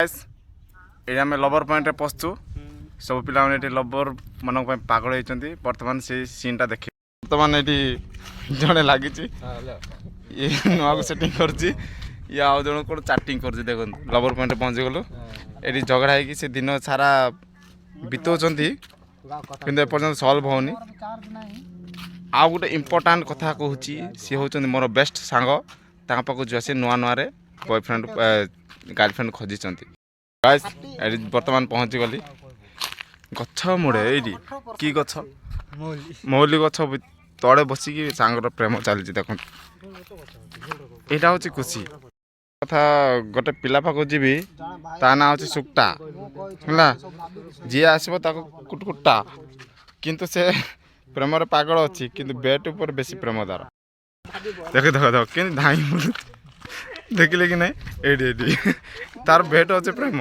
ये आम lover point पशु सब पे लवर मान पागल होती बर्तमान से सीनटा देख बर्तमान ये जड़े लगी ये नुआ को सेटिंग कर आउ जन को चाटिंग कर देख लवर पॉइंट पहुँची गलु ये झगड़ा है से दिन सारा बिताऊँ कि एपर्तंत सल्व होनी आउ गोटे इम्पोर्टाट कथा कहूँ सी हूँ मोर बेस्ट सांग पाक जो से नुआ नुआ बॉयफ्रेंड गर्लफ्रेंड खोजी बर्तमान पहुँची गली गछ मुड़े ये कि गछ मौली गछ तले बसिकी सांगर प्रेम चली देख यहाँ हूँ खुशी कथा गोटे पिला पाक जी ता ना हूँ सुक्टा है जी आसो कुटकुटा किंतु से प्रेम पागल अच्छी किंतु बेट ऊपर बेसी प्रेम दार देख देख देख कि धाई देखिले कि नहीं ये तार बेट अच्छे प्रेम।